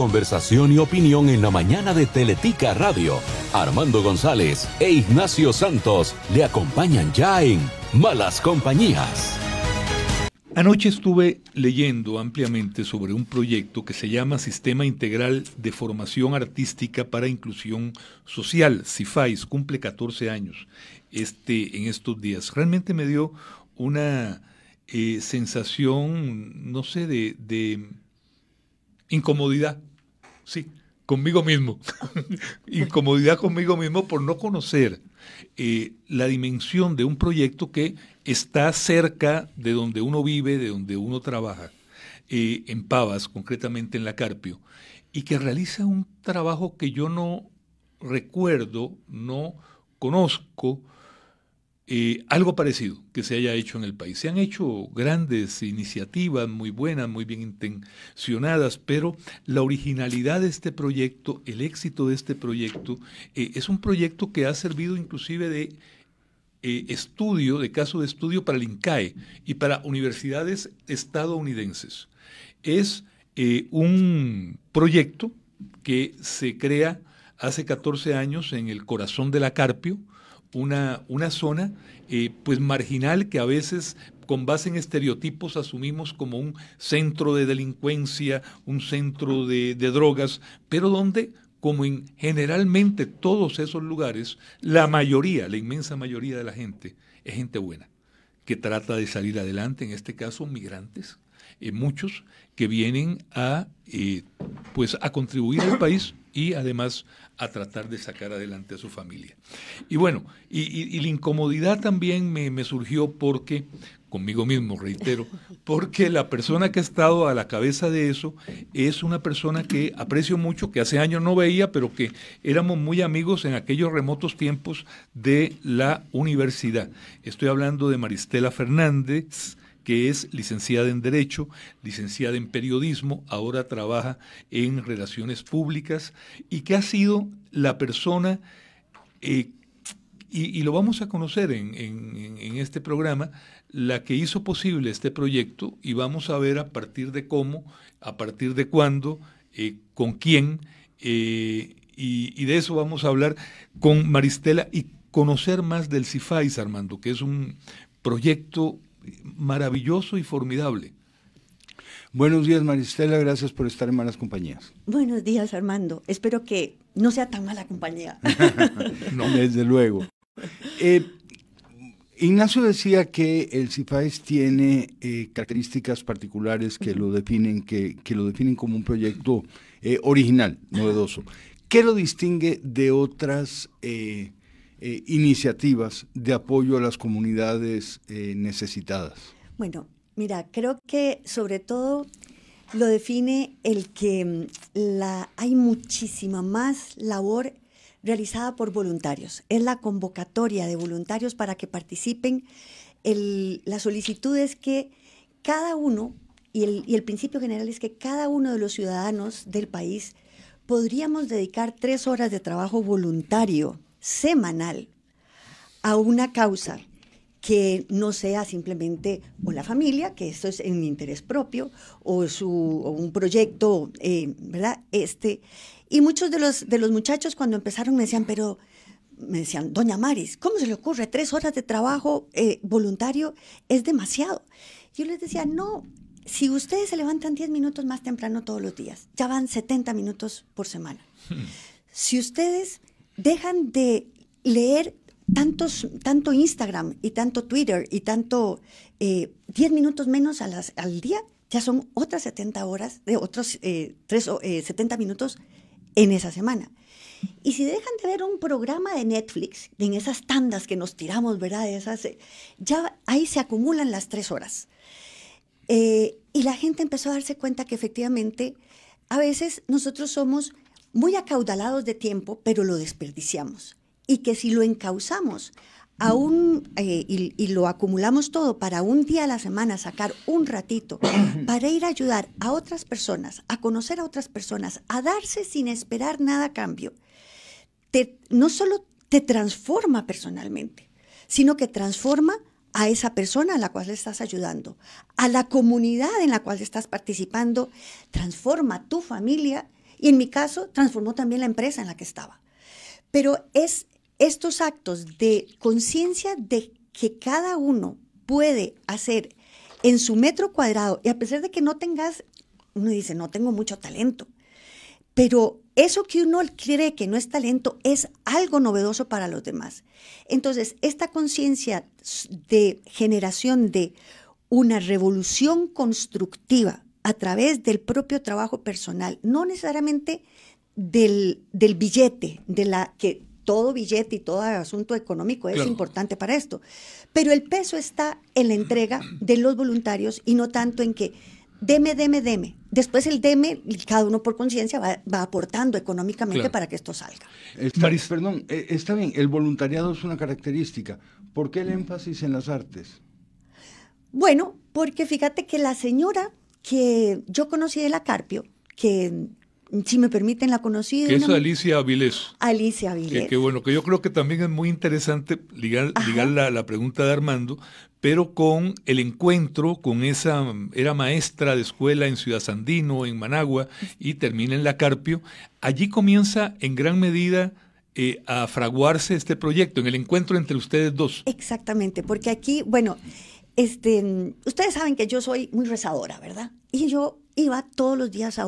Conversación y opinión en la mañana de Teletica Radio. Armando González e Ignacio Santos le acompañan ya en Malas Compañías. Anoche estuve leyendo ampliamente sobre un proyecto que se llama Sistema Integral de Formación Artística para Inclusión Social, CIFAIS, cumple 14 años en estos días. Realmente me dio una sensación, no sé, de incomodidad, sí, conmigo mismo. Incomodidad conmigo mismo por no conocer la dimensión de un proyecto que está cerca de donde uno vive, de donde uno trabaja, en Pavas, concretamente en la Carpio, y que realiza un trabajo que yo no recuerdo, no conozco, algo parecido que se haya hecho en el país. Se han hecho grandes iniciativas muy buenas, muy bien intencionadas, pero la originalidad de este proyecto, el éxito de este proyecto, es un proyecto que ha servido inclusive de caso de estudio para el INCAE y para universidades estadounidenses. Es un proyecto que se crea hace 14 años en el corazón de la Carpio, una zona pues marginal que a veces con base en estereotipos asumimos como un centro de delincuencia, un centro de drogas, pero donde, como en generalmente todos esos lugares, la inmensa mayoría de la gente es gente buena, que trata de salir adelante, en este caso migrantes, muchos que vienen a contribuir al país y además a tratar de sacar adelante a su familia. Y bueno, y la incomodidad también me surgió porque, conmigo mismo reitero, porque la persona que ha estado a la cabeza de eso es una persona que aprecio mucho, que hace años no veía, pero que éramos muy amigos en aquellos remotos tiempos de la universidad. Estoy hablando de Maristela Fernández, que es licenciada en Derecho, licenciada en Periodismo, ahora trabaja en Relaciones Públicas y que ha sido la persona, y lo vamos a conocer en este programa, la que hizo posible este proyecto, y vamos a ver a partir de cómo, a partir de cuándo, con quién, y de eso vamos a hablar con Maristela y conocer más del CIFAIS, Armando, que es un proyecto maravilloso y formidable. Buenos días, Maristela, gracias por estar en Malas Compañías. Buenos días, Armando. Espero que no sea tan mala compañía. No, desde luego. Ignacio decía que el CIFAIS tiene características particulares que lo definen como un proyecto original, novedoso. ¿Qué lo distingue de otras iniciativas de apoyo a las comunidades necesitadas? Bueno, mira, creo que sobre todo lo define el que hay muchísima más labor realizada por voluntarios. Es la convocatoria de voluntarios para que participen. La solicitud es que cada uno, y el principio general es que cada uno de los ciudadanos del país podríamos dedicar 3 horas de trabajo voluntario semanal a una causa que no sea simplemente o la familia, que esto es en interés propio, o un proyecto, ¿verdad? Y muchos de los muchachos cuando empezaron me decían, doña Maris, ¿cómo se le ocurre? 3 horas de trabajo voluntario es demasiado. Yo les decía, no, si ustedes se levantan 10 minutos más temprano todos los días, ya van 70 minutos por semana. Si ustedes dejan de leer tanto Instagram y tanto Twitter y tanto 10 minutos menos al día, ya son otras 70 horas, de otros 70 minutos en esa semana. Y si dejan de ver un programa de Netflix, en esas tandas que nos tiramos, ¿verdad? Ya ahí se acumulan las 3 horas. Y la gente empezó a darse cuenta que efectivamente a veces nosotros somos muy acaudalados de tiempo, pero lo desperdiciamos. Y que si lo encauzamos y lo acumulamos todo para un día a la semana, sacar un ratito para ir a ayudar a otras personas, a conocer a otras personas, a darse sin esperar nada a cambio, no solo te transforma personalmente, sino que transforma a esa persona a la cual le estás ayudando, a la comunidad en la cual estás participando, transforma tu familia Y en mi caso, transformó también la empresa en la que estaba. Pero es estos actos de conciencia de que cada uno puede hacer en su metro cuadrado, y a pesar de que no tengas, uno dice, no tengo mucho talento, pero eso que uno cree que no es talento es algo novedoso para los demás. Entonces, esta conciencia de generación de una revolución constructiva a través del propio trabajo personal, no necesariamente del billete, de la que todo billete y todo asunto económico es importante para esto, pero el peso está en la entrega de los voluntarios y no tanto en que deme. Después el deme, cada uno por conciencia va aportando económicamente para que esto salga. Está bien, el voluntariado es una característica. ¿Por qué el énfasis en las artes? Bueno, porque fíjate que la señora que yo conocí de la Carpio, que si me permiten la conocí. Que es Alicia Avilés. Alicia Avilés. Que bueno, que yo creo que también es muy interesante ligar la pregunta de Armando, pero con el encuentro con esa, era maestra de escuela en Ciudad Sandino, en Managua, y termina en la Carpio. Allí comienza en gran medida a fraguarse este proyecto, en el encuentro entre ustedes dos. Exactamente, porque aquí, bueno, ustedes saben que yo soy muy rezadora, ¿verdad? Y yo iba todos los días a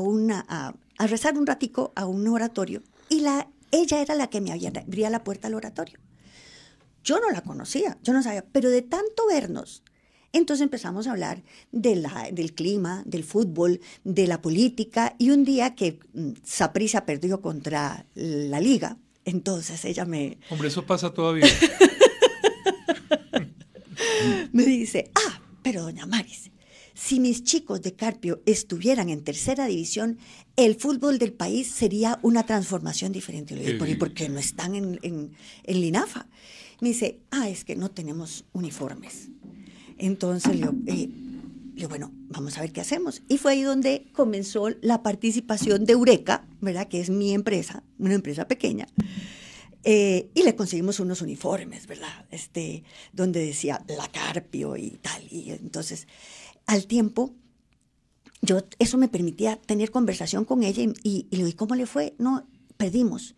rezar un ratico a un oratorio, y ella era la que me abría la puerta al oratorio. Yo no la conocía, yo no sabía, pero de tanto vernos, entonces empezamos a hablar del clima, del fútbol, de la política, y un día que Saprissa perdió contra la Liga, entonces ella me... Hombre, eso pasa todavía. Me dice, pero doña Maris, si mis chicos de Carpio estuvieran en tercera división, el fútbol del país sería una transformación diferente. Le digo, ¿por qué no están en Linafa? Me dice, es que no tenemos uniformes. Entonces yo, bueno, vamos a ver qué hacemos. Y fue ahí donde comenzó la participación de Eureka, ¿verdad? Que es mi empresa, una empresa pequeña. Y le conseguimos unos uniformes, ¿verdad? Donde decía la Carpio y tal. Y entonces, al tiempo, eso me permitía tener conversación con ella y le digo, ¿cómo le fue? No, perdimos.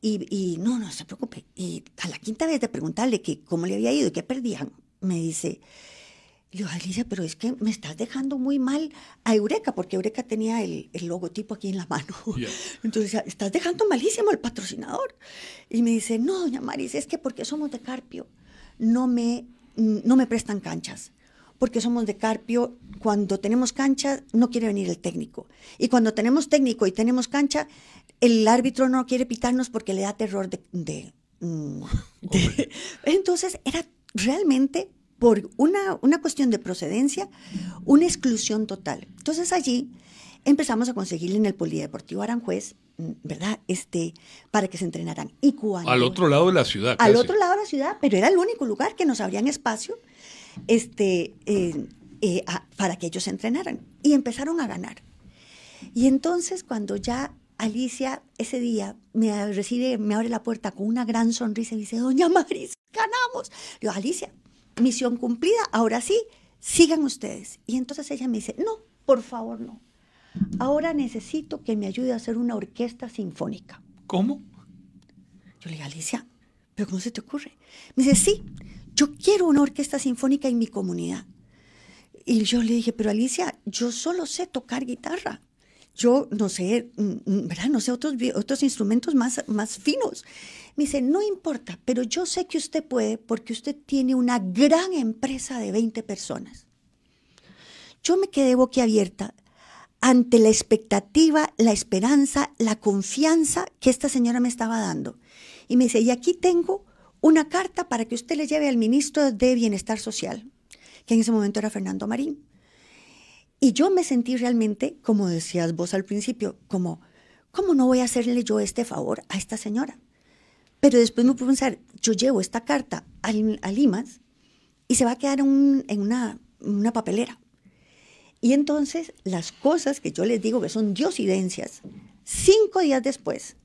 Y no se preocupe. Y a la quinta vez de preguntarle que cómo le había ido y qué perdían, me dice, le digo, Alicia, pero es que me estás dejando muy mal a Eureka, porque Eureka tenía el logotipo aquí en la mano. Yeah. Entonces, estás dejando malísimo al patrocinador. Y me dice, no, doña Maris, es que porque somos de Carpio, no me prestan canchas. Porque somos de Carpio, cuando tenemos cancha no quiere venir el técnico. Y cuando tenemos técnico y tenemos cancha, el árbitro no quiere pitarnos porque le da terror Entonces era realmente, por una cuestión de procedencia, una exclusión total. Entonces allí empezamos a conseguirle en el Polideportivo Aranjuez, ¿verdad? Para que se entrenaran. Y cuando, al otro lado de la ciudad. Al otro lado de la ciudad, pero era el único lugar que nos abrían espacio para que ellos se entrenaran. Y empezaron a ganar. Y entonces cuando ya Alicia ese día me abre la puerta con una gran sonrisa y dice, doña Maris, ganamos. Le digo, Alicia, misión cumplida, ahora sí, sigan ustedes. Y entonces ella me dice, no, por favor, no. Ahora necesito que me ayude a hacer una orquesta sinfónica. ¿Cómo? Yo le digo, Alicia, ¿pero cómo se te ocurre? Me dice, sí, yo quiero una orquesta sinfónica en mi comunidad. Y yo le dije, pero Alicia, yo solo sé tocar guitarra. Yo no sé, ¿verdad? No sé otros instrumentos más finos. Me dice, no importa, pero yo sé que usted puede porque usted tiene una gran empresa de 20 personas. Yo me quedé boquiabierta ante la expectativa, la esperanza, la confianza que esta señora me estaba dando. Y me dice, y aquí tengo una carta para que usted le lleve al ministro de Bienestar Social, que en ese momento era Fernando Marín. Y yo me sentí realmente, como decías vos al principio, ¿cómo no voy a hacerle yo este favor a esta señora? Pero después me pude pensar, yo llevo esta carta a Limas y se va a quedar en una papelera. Y entonces las cosas que yo les digo que son diosidencias, 5 días después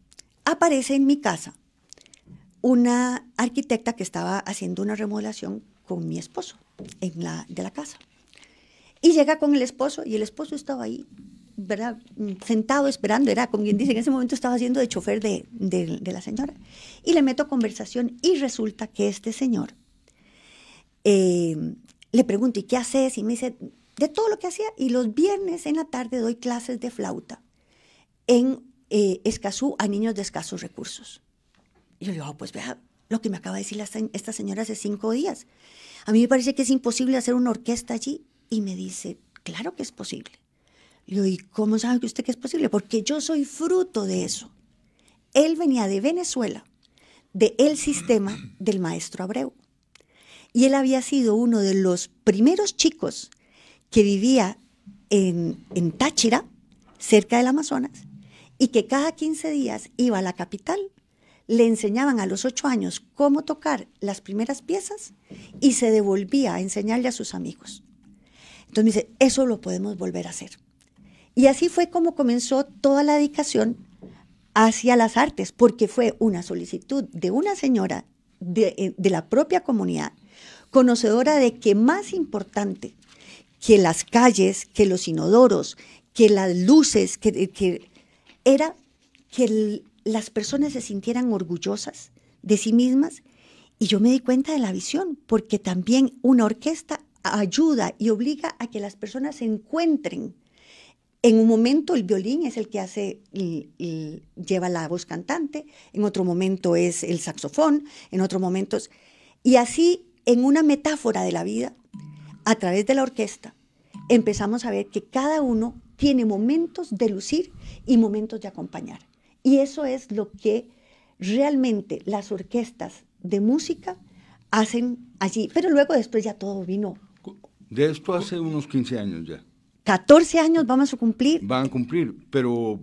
aparece en mi casa una arquitecta que estaba haciendo una remodelación con mi esposo de la casa. Y llega con el esposo y el esposo estaba ahí ¿verdad? Sentado esperando, era como quien dice, en ese momento estaba haciendo de chofer de la señora. Y le meto conversación y resulta que este señor le pregunto, ¿y qué haces? Y me dice, de todo lo que hacía. Y los viernes en la tarde doy clases de flauta en Escazú a niños de escasos recursos. Y yo le digo, pues vea lo que me acaba de decir esta señora hace 5 días. A mí me parece que es imposible hacer una orquesta allí. Y me dice, claro que es posible. Le digo, ¿y cómo sabe usted que es posible? Porque yo soy fruto de eso. Él venía de Venezuela, del sistema del maestro Abreu. Y él había sido uno de los primeros chicos que vivía en Táchira, cerca del Amazonas, y que cada 15 días iba a la capital, le enseñaban a los 8 años cómo tocar las primeras piezas y se devolvía a enseñarle a sus amigos. Entonces me dice, eso lo podemos volver a hacer. Y así fue como comenzó toda la dedicación hacia las artes, porque fue una solicitud de una señora de la propia comunidad, conocedora de que más importante que las calles, que los inodoros, que las luces, que era que las personas se sintieran orgullosas de sí mismas. Y yo me di cuenta de la visión, porque también una orquesta ayuda y obliga a que las personas se encuentren. En un momento el violín es el que hace y lleva la voz cantante, en otro momento es el saxofón, en otro momento y así en una metáfora de la vida, a través de la orquesta, empezamos a ver que cada uno tiene momentos de lucir y momentos de acompañar. Y eso es lo que realmente las orquestas de música hacen allí. Pero luego después ya todo vino. De esto hace unos 15 años ya. 14 años vamos a cumplir. Van a cumplir, pero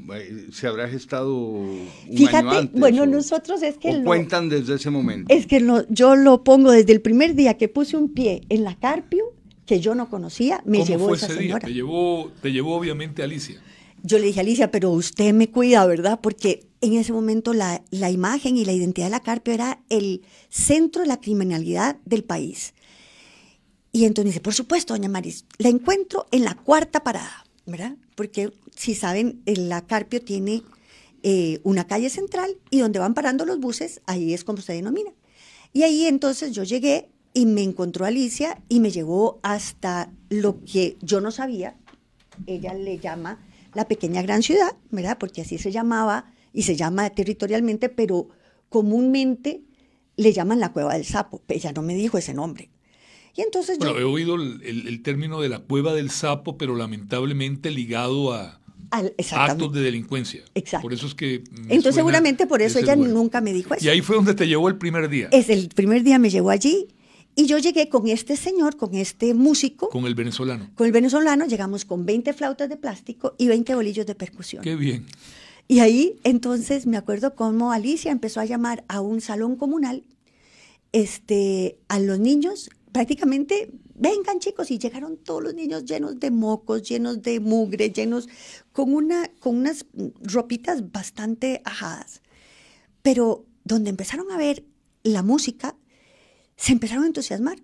se habrá gestado un Fíjate, año antes. bueno, nosotros es que... cuentan desde ese momento. Es que yo lo pongo desde el primer día que puse un pie en la Carpio, que yo no conocía, me llevó esa señora. Te llevó obviamente Alicia. Yo le dije, Alicia, pero usted me cuida, ¿verdad? Porque en ese momento la imagen y la identidad de la Carpio era el centro de la criminalidad del país. Y entonces me dice, por supuesto, doña Maris, la encuentro en la 4ª parada, ¿verdad? Porque, si saben, la Carpio tiene una calle central y donde van parando los buses, ahí es como se denomina. Y ahí entonces yo llegué y me encontró Alicia y me llevó hasta lo que yo no sabía. Ella le llama la pequeña gran ciudad, ¿verdad? Porque así se llamaba y se llama territorialmente, pero comúnmente le llaman la Cueva del Sapo. Ella no me dijo ese nombre. Y entonces he oído el término de la Cueva del Sapo, pero lamentablemente ligado a actos de delincuencia. Exacto. Por eso es que entonces seguramente por eso ella nunca me dijo eso. Y ahí fue donde te llevó el primer día. El primer día me llevó allí y yo llegué con este señor, con este músico. Con el venezolano. Con el venezolano llegamos con 20 flautas de plástico y 20 bolillos de percusión. Qué bien. Y ahí entonces me acuerdo cómo Alicia empezó a llamar a un salón comunal a los niños. Prácticamente, vengan chicos, y llegaron todos los niños llenos de mocos, llenos de mugre, con unas ropitas bastante ajadas. Pero donde empezaron a ver la música, se empezaron a entusiasmar.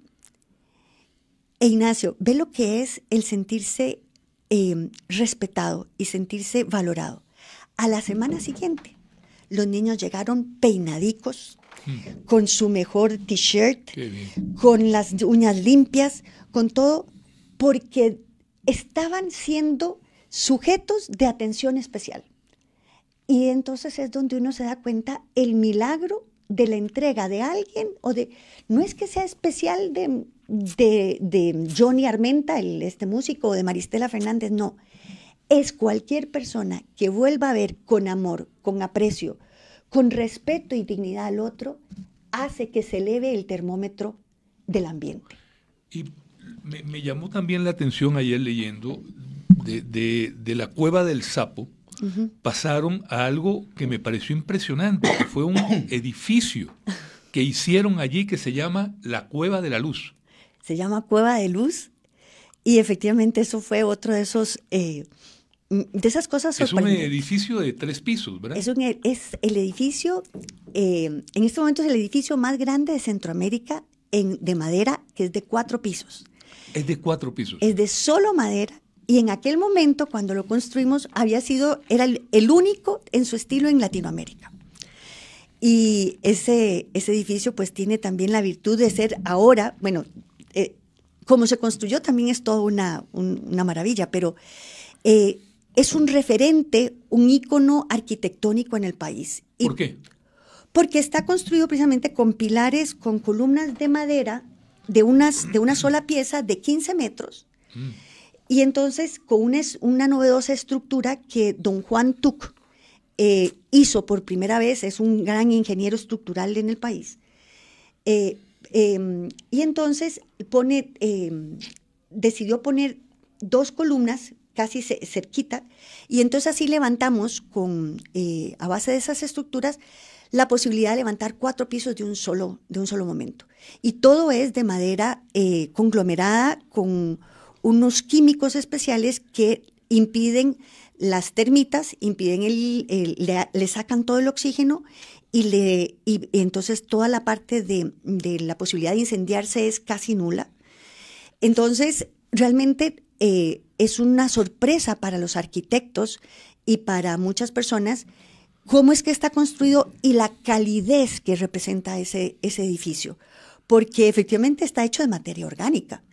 E Ignacio, ve lo que es el sentirse respetado y sentirse valorado. A la semana siguiente, los niños llegaron peinadicos, con su mejor t-shirt, con las uñas limpias, con todo, porque estaban siendo sujetos de atención especial. Y entonces es donde uno se da cuenta el milagro de la entrega de alguien, no es que sea especial de Johnny Armenta, este músico, o de Maristela Fernández, no. Es cualquier persona que vuelva a ver con amor, con aprecio, con respeto y dignidad al otro, hace que se eleve el termómetro del ambiente. Y me llamó también la atención ayer leyendo de la Cueva del Sapo, pasaron a algo que me pareció impresionante, que fue un edificio que hicieron allí que se llama la Cueva de la Luz. Se llama Cueva de Luz y efectivamente eso fue otro de esos... de esas cosas sorprendentes. Es un edificio de 3 pisos, ¿verdad? Es el edificio, en este momento es el edificio más grande de Centroamérica de madera, que es de 4 pisos. Es de 4 pisos. Es de solo madera, Y en aquel momento, cuando lo construimos, era el único en su estilo en Latinoamérica. Y ese edificio pues tiene también la virtud de ser ahora, bueno, como se construyó también es toda una maravilla, pero es un referente, un ícono arquitectónico en el país. ¿Por qué? Porque está construido precisamente con pilares, con columnas de madera de una sola pieza de 15 metros. Y entonces con una novedosa estructura que don Juan Tuc hizo por primera vez, es un gran ingeniero estructural en el país. Y entonces decidió poner 2 columnas casi cerquita, y entonces así levantamos a base de esas estructuras la posibilidad de levantar 4 pisos de un solo momento. Y todo es de madera conglomerada con unos químicos especiales que impiden las termitas, le sacan todo el oxígeno y entonces toda la parte de la posibilidad de incendiarse es casi nula. Entonces, realmente es una sorpresa para los arquitectos y para muchas personas cómo es que está construido y la calidez que representa ese edificio, porque efectivamente está hecho de materia orgánica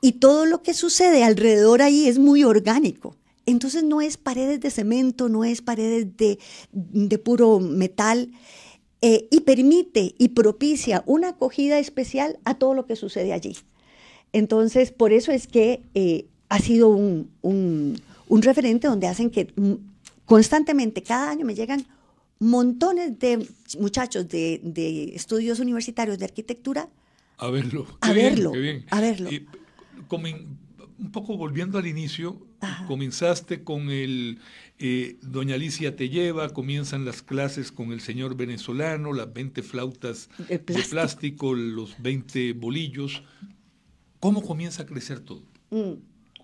y todo lo que sucede alrededor ahí es muy orgánico. Entonces no es paredes de cemento, no es paredes de puro metal, y permite y propicia una acogida especial a todo lo que sucede allí. Entonces, por eso es que ha sido un referente donde hacen que constantemente, cada año me llegan montones de muchachos de estudios universitarios de arquitectura a verlo. A verlo. Qué bien. A verlo. Un poco volviendo al inicio, Ajá. comenzaste con Doña Alicia te lleva, comienzan las clases con el señor venezolano, las 20 flautas de plástico, los 20 bolillos. ¿Cómo comienza a crecer todo?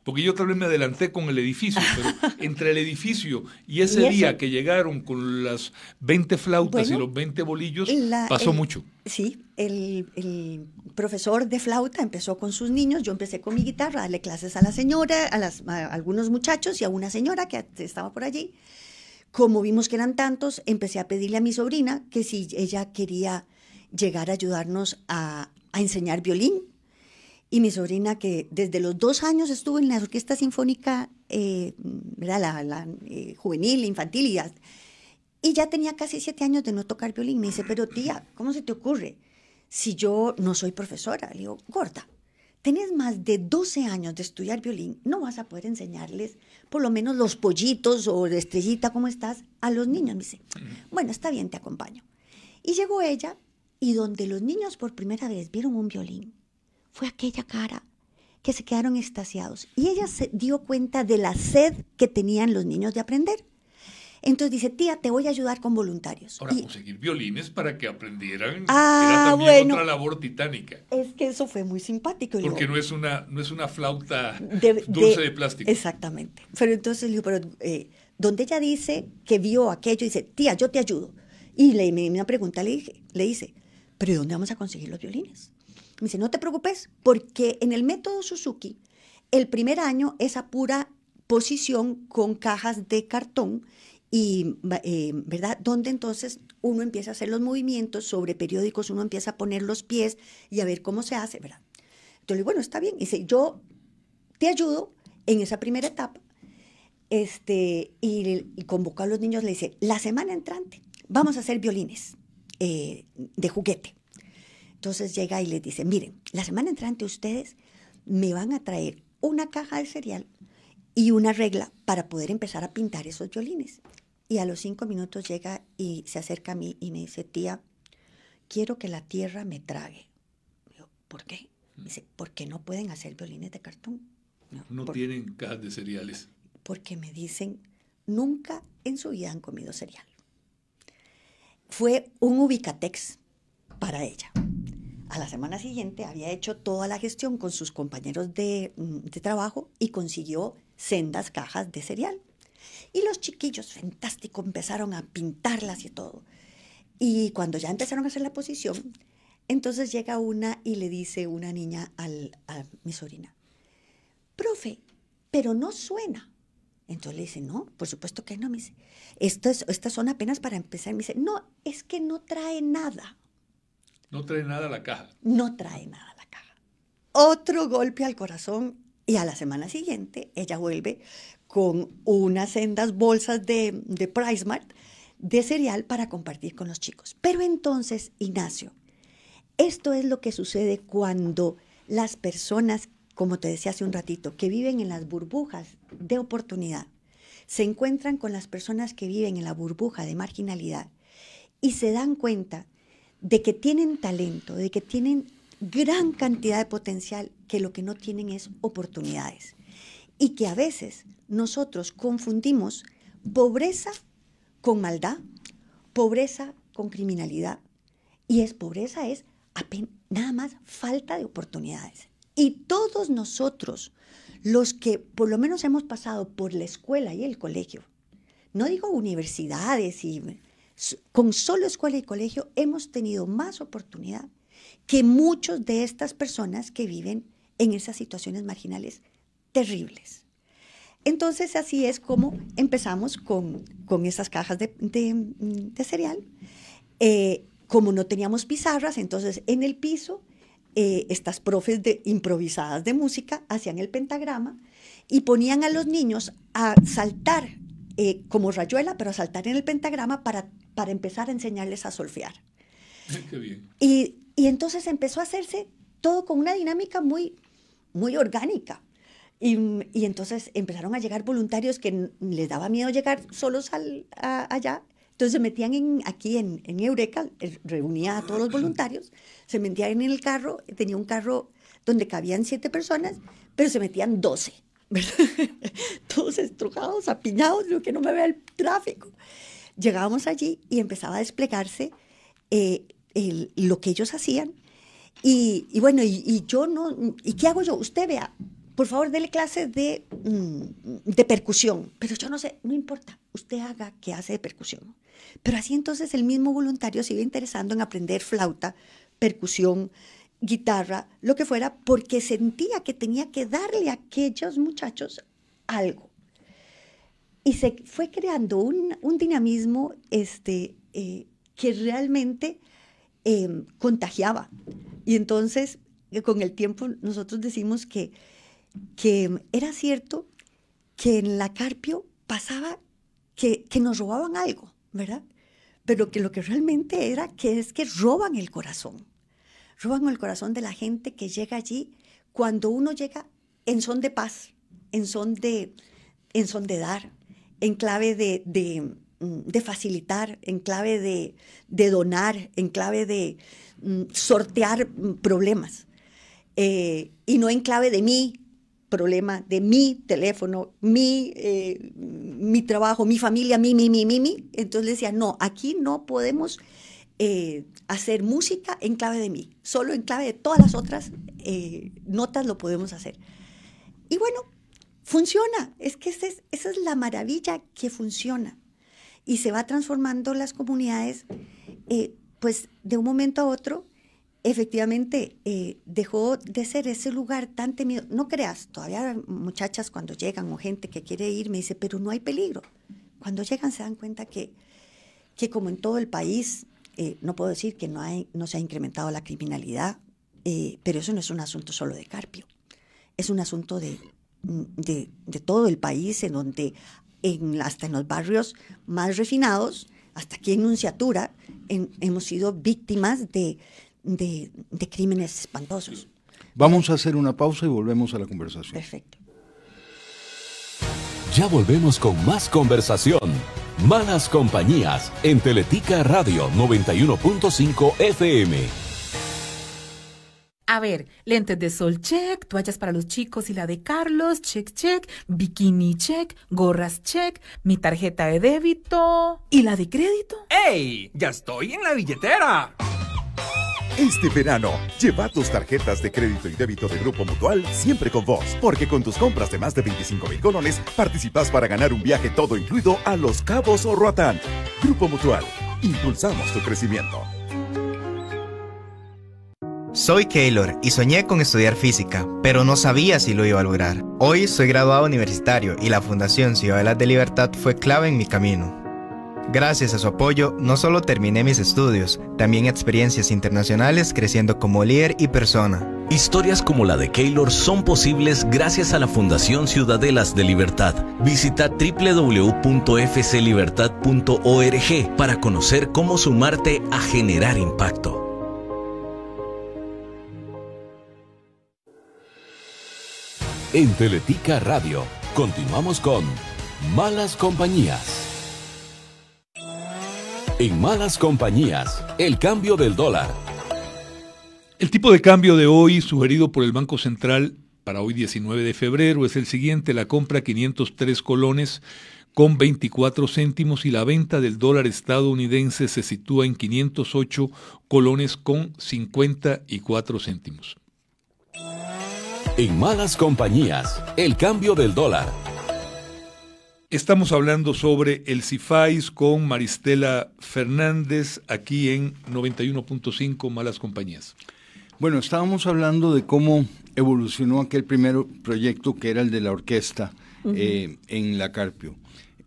Porque yo tal vez me adelanté con el edificio, pero entre el edificio y ese día que llegaron con las 20 flautas y los 20 bolillos, pasó mucho. Sí, el profesor de flauta empezó con sus niños, yo empecé con mi guitarra a darle clases a la señora, a algunos muchachos y a una señora que estaba por allí. Como vimos que eran tantos, empecé a pedirle a mi sobrina que si ella quería llegar a ayudarnos a enseñar violín. Y mi sobrina, que desde los 2 años estuvo en la orquesta sinfónica, la juvenil, infantil, y ya tenía casi 7 años de no tocar violín. Me dice, pero tía, ¿cómo se te ocurre? Si yo no soy profesora. Le digo, gorda, tenés más de 12 años de estudiar violín, no vas a poder enseñarles por lo menos los pollitos o de estrellita, ¿cómo estás?, a los niños. Me dice, bueno, está bien, te acompaño. Y llegó ella, y donde los niños por primera vez vieron un violín, fue aquella cara que se quedaron extasiados. Y ella se dio cuenta de la sed que tenían los niños de aprender. Entonces dice, tía, te voy a ayudar con voluntarios. Ahora, conseguir violines para que aprendieran era también otra labor titánica. Es que eso fue muy simpático. Porque no es una flauta dulce de plástico. Exactamente. Pero entonces le digo, donde ella dice que vio aquello, dice, tía, yo te ayudo. Y una pregunta le dice, ¿pero de dónde vamos a conseguir los violines? Me dice, no te preocupes, porque en el método Suzuki, el primer año es a pura posición con cajas de cartón, y, ¿verdad? Donde entonces uno empieza a hacer los movimientos sobre periódicos, uno empieza a poner los pies y a ver cómo se hace, ¿verdad? Entonces le digo, bueno, está bien. Dice, yo te ayudo en esa primera etapa, y convocó a los niños, le dice, la semana entrante vamos a hacer violines de juguete. Entonces llega y les dice, miren, la semana entrante ustedes me van a traer una caja de cereal y una regla para poder empezar a pintar esos violines. Y a los 5 minutos llega y se acerca a mí y me dice, tía, quiero que la tierra me trague. Digo, ¿por qué? Me dice, porque no pueden hacer violines de cartón. No tienen cajas de cereales. Porque me dicen, nunca en su vida han comido cereal. Fue un ubicatex para ella. A la semana siguiente había hecho toda la gestión con sus compañeros de trabajo y consiguió sendas cajas de cereal. Y los chiquillos, fantástico, empezaron a pintarlas y todo. Y cuando ya empezaron a hacer la posición, entonces llega una y le dice una niña a mi sobrina, profe, pero no suena. Entonces le dice, no, por supuesto que no. Me dice, estas son apenas para empezar. Me dice, no, es que no trae nada. No trae nada a la caja. No trae nada a la caja. Otro golpe al corazón, y a la semana siguiente ella vuelve con unas sendas bolsas de PriceMart de cereal para compartir con los chicos. Pero entonces, Ignacio, esto es lo que sucede cuando las personas, como te decía hace un ratito, que viven en las burbujas de oportunidad, se encuentran con las personas que viven en la burbuja de marginalidad y se dan cuenta de que tienen talento, de que tienen gran cantidad de potencial, que lo que no tienen es oportunidades. Y que a veces nosotros confundimos pobreza con maldad, pobreza con criminalidad. Y pobreza es nada más falta de oportunidades. Y todos nosotros, los que por lo menos hemos pasado por la escuela y el colegio, no digo universidades, con solo escuela y colegio hemos tenido más oportunidad que muchos de estas personas que viven en esas situaciones marginales terribles. Entonces así es como empezamos con esas cajas de cereal. Como no teníamos pizarras, entonces en el piso estas profes improvisadas de música hacían el pentagrama y ponían a los niños a saltar como rayuela, pero a saltar en el pentagrama para empezar a enseñarles a solfear. Qué bien. Y entonces empezó a hacerse todo con una dinámica muy, muy orgánica. Y entonces empezaron a llegar voluntarios que les daba miedo llegar solos allá. Entonces se metían aquí en Eureka, reunía a todos los voluntarios, se metían en el carro, tenía un carro donde cabían 7 personas, pero se metían 12, ¿verdad? Todos estrujados, apiñados, lo que no me vea el tráfico. Llegábamos allí y empezaba a desplegarse lo que ellos hacían. Y bueno, y yo no, ¿y qué hago yo? Usted vea, por favor, dele clases de percusión, pero yo no sé, no importa, usted haga qué hace de percusión. Pero así entonces el mismo voluntario se iba interesando en aprender flauta, percusión, guitarra, lo que fuera, porque sentía que tenía que darle a aquellos muchachos algo. Y se fue creando un dinamismo que realmente contagiaba. Y entonces, con el tiempo, nosotros decimos que era cierto que en la Carpio pasaba que nos robaban algo, ¿verdad? Pero que lo que realmente era es que roban el corazón de la gente que llega allí cuando uno llega en son de paz, en son de dar, en clave de facilitar, en clave de donar, en clave de sortear problemas, y no en clave de mi problema, de mi teléfono, mi trabajo, mi familia, mi. Entonces decía, no, aquí no podemos hacer música en clave de mí, solo en clave de todas las otras notas lo podemos hacer. Y bueno, funciona, es que esa es la maravilla que funciona. Y se va transformando las comunidades, pues de un momento a otro, efectivamente dejó de ser ese lugar tan temido. No creas, todavía muchachas cuando llegan o gente que quiere ir me dice, pero no hay peligro. Cuando llegan se dan cuenta que como en todo el país, no puedo decir que no se ha incrementado la criminalidad, pero eso no es un asunto solo de Carpio. Es un asunto de todo el país, en donde hasta en los barrios más refinados, hasta aquí en Nunciatura, hemos sido víctimas de crímenes espantosos. Vamos a hacer una pausa y volvemos a la conversación. Perfecto. Ya volvemos con más conversación. Malas Compañías en Teletica Radio 91.5 FM. A ver, lentes de sol, check, toallas para los chicos y la de Carlos, check, check, bikini, check, gorras, check, mi tarjeta de débito y la de crédito. ¡Ey! ¡Ya estoy en la billetera! Este verano, lleva tus tarjetas de crédito y débito de Grupo Mutual siempre con vos, porque con tus compras de más de 25,000 colones, participas para ganar un viaje todo incluido a Los Cabos o Roatán. Grupo Mutual, impulsamos tu crecimiento. Soy Keylor y soñé con estudiar física, pero no sabía si lo iba a lograr. Hoy soy graduado universitario y la Fundación Ciudadelas de Libertad fue clave en mi camino. Gracias a su apoyo, no solo terminé mis estudios, también experiencias internacionales creciendo como líder y persona. Historias como la de Keylor son posibles gracias a la Fundación Ciudadelas de Libertad. Visita www.fclibertad.org para conocer cómo sumarte a generar impacto. En Teletica Radio, continuamos con Malas Compañías. En Malas Compañías, el cambio del dólar. El tipo de cambio de hoy, sugerido por el Banco Central para hoy 19 de febrero, es el siguiente: la compra 503 colones con 24 céntimos y la venta del dólar estadounidense se sitúa en 508 colones con 54 céntimos. En Malas Compañías, el cambio del dólar. Estamos hablando sobre el CIFAIS con Maristela Fernández aquí en 91.5 Malas Compañías. Bueno, estábamos hablando de cómo evolucionó aquel primer proyecto que era el de la orquesta en la Carpio.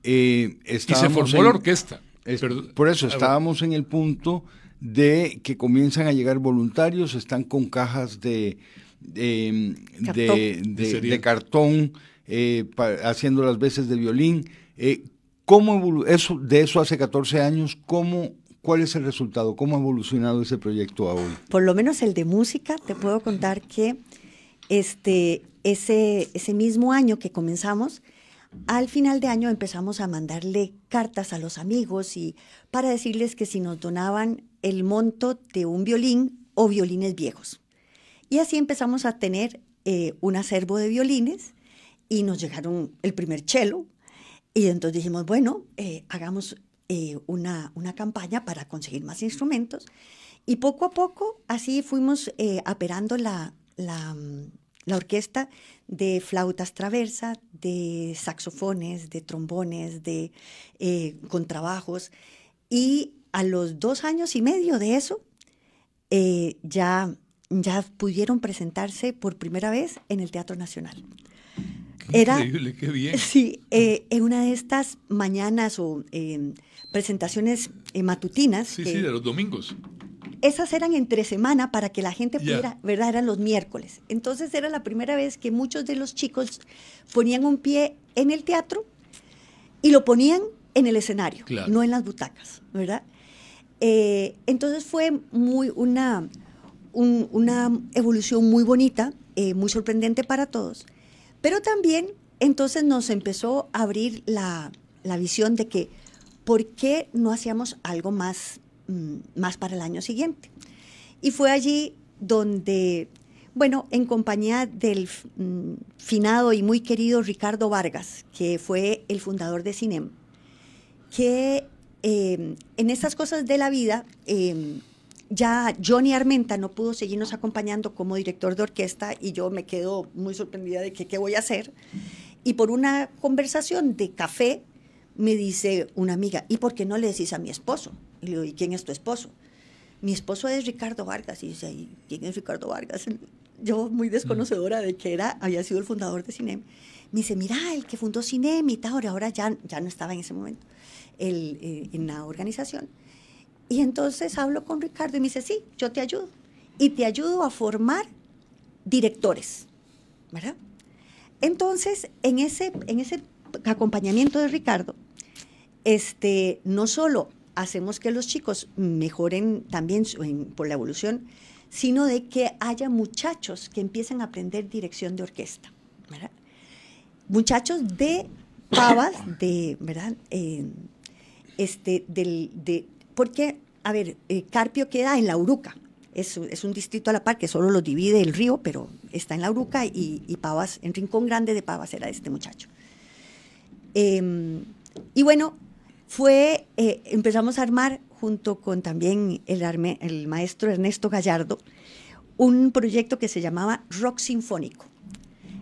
Y se formó la orquesta. Por eso estábamos en el punto de que comienzan a llegar voluntarios, están con cajas de cartón, haciendo las veces de violín. De eso hace 14 años, ¿cuál es el resultado? ¿Cómo ha evolucionado ese proyecto a hoy? Por lo menos el de música, te puedo contar que ese mismo año que comenzamos, al final de año empezamos a mandarle cartas a los amigos y para decirles que si nos donaban el monto de un violín o violines viejos. Y así empezamos a tener un acervo de violines y nos llegaron el primer cello. Y entonces dijimos, bueno, hagamos una campaña para conseguir más instrumentos. Y poco a poco así fuimos aperando la orquesta de flautas traversa, de saxofones, de trombones, de contrabajos. Y a los 2 años y medio de eso, ya pudieron presentarse por primera vez en el Teatro Nacional. Increíble, qué bien. Sí, en una de estas mañanas o presentaciones matutinas. Sí, de los domingos. Esas eran entre semana para que la gente pudiera, ¿verdad? Eran los miércoles. Entonces era la primera vez que muchos de los chicos ponían un pie en el teatro y lo ponían en el escenario, claro, no en las butacas, ¿verdad? Entonces fue una evolución muy bonita, muy sorprendente para todos. Pero también entonces nos empezó a abrir la visión de que ¿por qué no hacíamos algo más para el año siguiente? Y fue allí donde, bueno, en compañía del finado y muy querido Ricardo Vargas, que fue el fundador de CINEM, que en estas cosas de la vida, ya Johnny Armenta no pudo seguirnos acompañando como director de orquesta y yo me quedo muy sorprendida de que qué voy a hacer. Y por una conversación de café me dice una amiga, ¿y por qué no le decís a mi esposo? Y le digo, ¿y quién es tu esposo? Mi esposo es Ricardo Vargas. Y dice, ¿y quién es Ricardo Vargas? Yo muy desconocedora de que había sido el fundador de CINEM. Me dice, mira, el que fundó CINEM y tal, ahora ya no estaba en ese momento en la organización. Y entonces hablo con Ricardo y me dice, sí, yo te ayudo. Y te ayudo a formar directores, ¿verdad? Entonces, en ese acompañamiento de Ricardo, no solo hacemos que los chicos mejoren también por la evolución, sino de que haya muchachos que empiecen a aprender dirección de orquesta, ¿verdad? Muchachos de Pavas, ¿verdad? Porque, a ver, Carpio queda en La Uruca, es un distrito a la par que solo los divide el río, pero está en La Uruca y Pavas, en Rincón Grande de Pavas era este muchacho. Y bueno, empezamos a armar junto con también el maestro Ernesto Gallardo un proyecto que se llamaba Rock Sinfónico.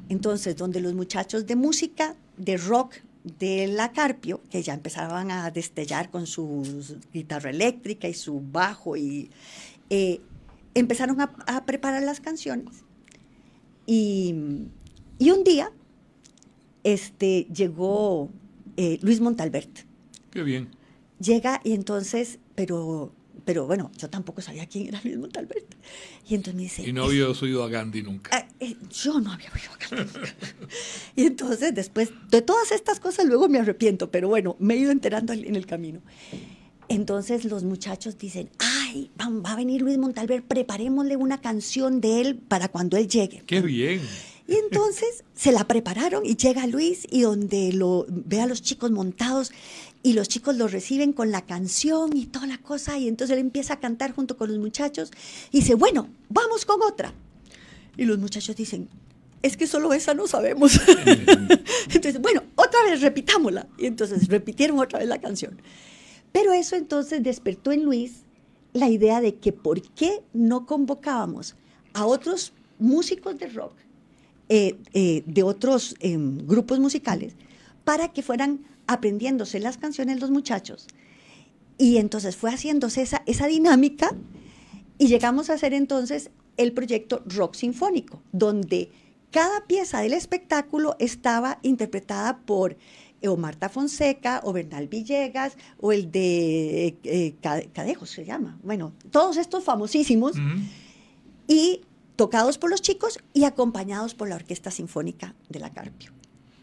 Entonces, donde los muchachos de música, de rock, de la Carpio, que ya empezaban a destellar con su guitarra eléctrica y su bajo, y empezaron a preparar las canciones y un día llegó Luis Montalbert. Qué bien. Llega y entonces, pero bueno, yo tampoco sabía quién era Luis Montalbert. Y entonces me dice... Y no había oído a Gandhi nunca. Yo no había oído a Gandhi nunca. Y entonces, después de todas estas cosas, luego me arrepiento, pero bueno, me he ido enterando en el camino. Entonces los muchachos dicen, ay, va a venir Luis Montalbert, preparémosle una canción de él para cuando él llegue. ¡Qué bien! Y entonces se la prepararon y llega Luis y donde ve a los chicos montados y los chicos lo reciben con la canción y toda la cosa y entonces él empieza a cantar junto con los muchachos y dice, bueno, vamos con otra. Y los muchachos dicen, es que solo esa no sabemos. Entonces, bueno, otra vez repitámosla. Y entonces repitieron otra vez la canción. Pero eso entonces despertó en Luis la idea de que por qué no convocábamos a otros músicos de rock, de otros grupos musicales, para que fueran aprendiéndose las canciones los muchachos. Y entonces fue haciéndose esa dinámica y llegamos a hacer entonces el proyecto Rock Sinfónico, donde cada pieza del espectáculo estaba interpretada por o Marta Fonseca, o Bernal Villegas, o el de Cadejos se llama. Bueno, todos estos famosísimos, y tocados por los chicos y acompañados por la Orquesta Sinfónica de la Carpio.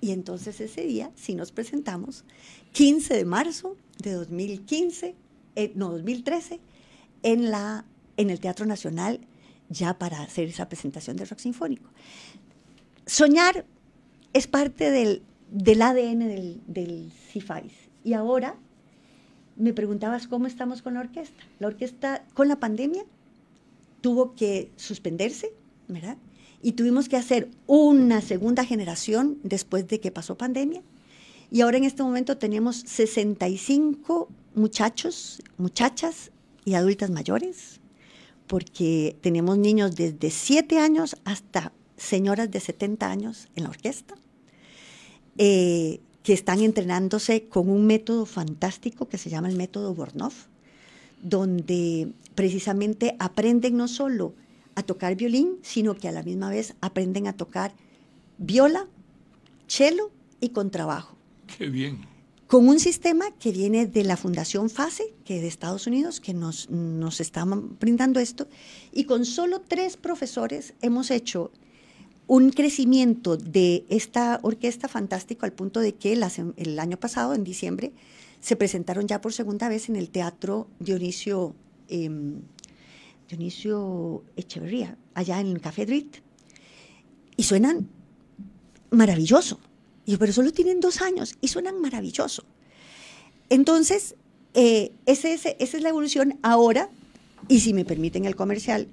Y entonces ese día sí nos presentamos, 15 de marzo de 2013, en el Teatro Nacional, ya para hacer esa presentación de rock sinfónico. Soñar es parte del ADN del CIFAIS. Y ahora me preguntabas cómo estamos con la orquesta. La orquesta, con la pandemia, tuvo que suspenderse, ¿verdad? Y tuvimos que hacer una segunda generación después de que pasó pandemia. Y ahora en este momento tenemos 65 muchachos, muchachas y adultas mayores, porque tenemos niños desde 7 años hasta señoras de 70 años en la orquesta, que están entrenándose con un método fantástico que se llama el método Bornoff, donde precisamente aprenden no solo a tocar violín, sino que a la misma vez aprenden a tocar viola, cello y contrabajo. ¡Qué bien! Con un sistema que viene de la Fundación FASE, que es de Estados Unidos, que nos está brindando esto, y con solo 3 profesores hemos hecho un crecimiento de esta orquesta fantástico al punto de que el año pasado, en diciembre, se presentaron ya por segunda vez en el Teatro Dionisio Echeverría, allá en el Café Drit, y suenan maravilloso. Pero solo tienen 2 años y suenan maravilloso. Entonces, esa es la evolución ahora, y si me permiten el comercial,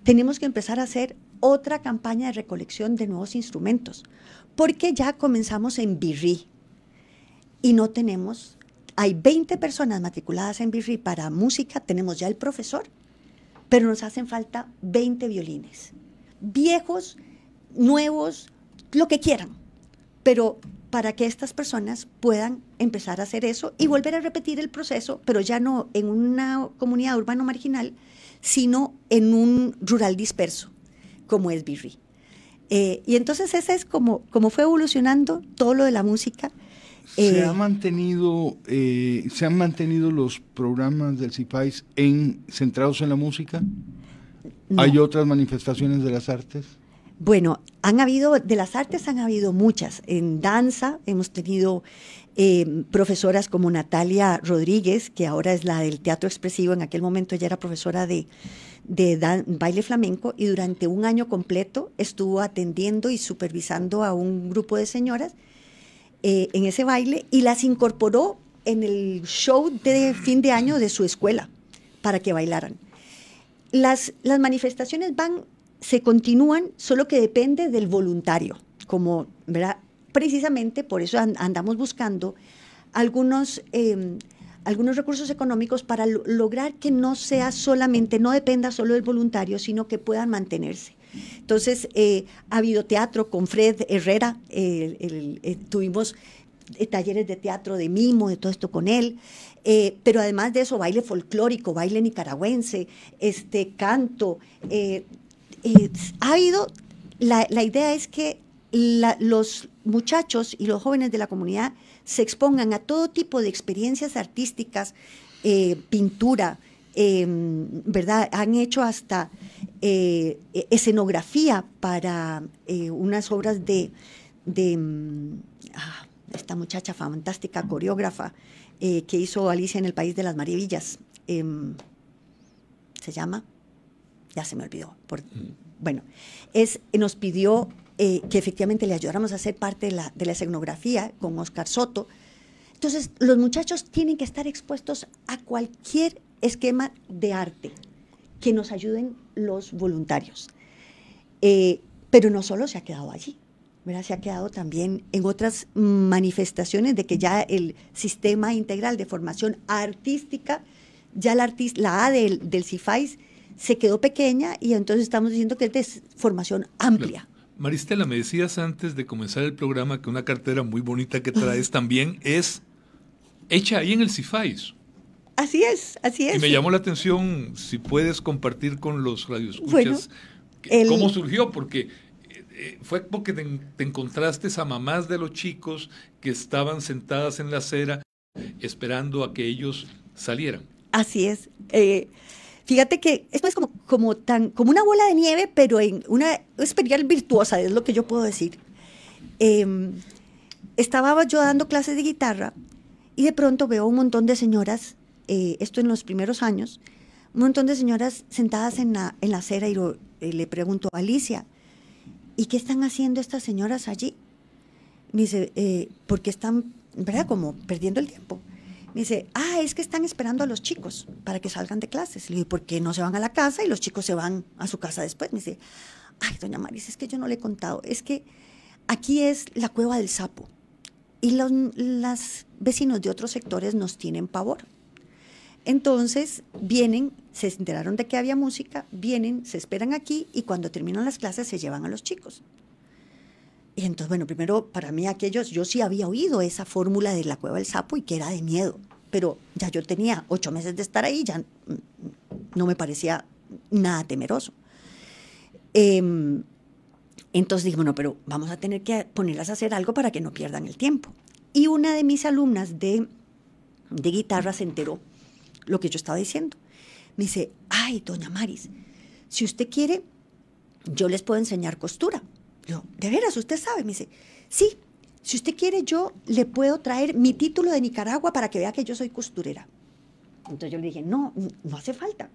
tenemos que empezar a hacer otra campaña de recolección de nuevos instrumentos, porque ya comenzamos en Virrí y no tenemos, hay 20 personas matriculadas en Virrí para música, tenemos ya el profesor, pero nos hacen falta 20 violines, viejos, nuevos, lo que quieran, pero para que estas personas puedan empezar a hacer eso y volver a repetir el proceso, pero ya no en una comunidad urbano marginal, sino en un rural disperso, como es Virrí. Y entonces ese es como fue evolucionando todo lo de la música. ¿Se han mantenido los programas del CIFAIS centrados en la música? No. ¿Hay otras manifestaciones de las artes? Bueno, de las artes han habido muchas. En danza hemos tenido profesoras como Natalia Rodríguez, que ahora es la del teatro expresivo, en aquel momento ella era profesora de baile flamenco y durante un año completo estuvo atendiendo y supervisando a un grupo de señoras en ese baile y las incorporó en el show de fin de año de su escuela para que bailaran. Las manifestaciones se continúan, solo que depende del voluntario, como, ¿verdad? Precisamente por eso andamos buscando algunos recursos económicos para lograr que no dependa solo del voluntario, sino que puedan mantenerse. Entonces, ha habido teatro con Fred Herrera, tuvimos talleres de teatro, de mimo, de todo esto con él. Pero además de eso, baile folclórico, baile nicaragüense, canto. Ha habido, la idea es que los muchachos y los jóvenes de la comunidad se expongan a todo tipo de experiencias artísticas, pintura, ¿verdad? Han hecho hasta escenografía para unas obras de esta muchacha fantástica, coreógrafa, que hizo Alicia en el País de las Maravillas. ¿Se llama? Ya se me olvidó. Bueno, nos pidió que efectivamente le ayudáramos a hacer parte de la escenografía con Oscar Soto. Entonces, los muchachos tienen que estar expuestos a cualquier esquema de arte que nos ayuden los voluntarios. Pero no solo se ha quedado allí, ¿verdad? Se ha quedado también en otras manifestaciones de que ya el sistema integral de formación artística, ya la A del CIFAIS se quedó pequeña y entonces estamos diciendo que es de formación amplia. Claro. Maristela, me decías antes de comenzar el programa que una cartera muy bonita que traes también es hecha ahí en el CIFAIS. Así es, así es. Y me llamó la atención, si puedes compartir con los radioescuchas, cómo surgió, porque fue porque te encontraste a mamás de los chicos que estaban sentadas en la acera esperando a que ellos salieran. Así es. Fíjate que esto es como una bola de nieve, pero en una espiral virtuosa, es lo que yo puedo decir. Estaba yo dando clases de guitarra y de pronto veo un montón de señoras, esto en los primeros años, un montón de señoras sentadas en la acera y le pregunto, Alicia, ¿y qué están haciendo estas señoras allí? Me dice, porque están, ¿verdad? Como perdiendo el tiempo. Me dice, es que están esperando a los chicos para que salgan de clases. Le digo, ¿por qué no se van a la casa y los chicos se van a su casa después? Me dice, doña Maris, es que yo no le he contado. Es que aquí es la Cueva del Sapo y los vecinos de otros sectores nos tienen pavor. Entonces vienen, se enteraron de que había música, vienen, se esperan aquí y cuando terminan las clases se llevan a los chicos. Y entonces, bueno, primero para mí yo sí había oído esa fórmula de la Cueva del Sapo y que era de miedo, pero ya yo tenía 8 meses de estar ahí, ya no me parecía nada temeroso. Entonces dije, bueno, pero vamos a tener que ponerlas a hacer algo para que no pierdan el tiempo. Y una de mis alumnas de guitarra se enteró lo que yo estaba diciendo. Me dice, doña Maris, si usted quiere, yo les puedo enseñar costura. Yo, ¿de veras usted sabe? Me dice, sí, si usted quiere yo le puedo traer mi título de Nicaragua para que vea que yo soy costurera. Entonces yo le dije, no hace falta.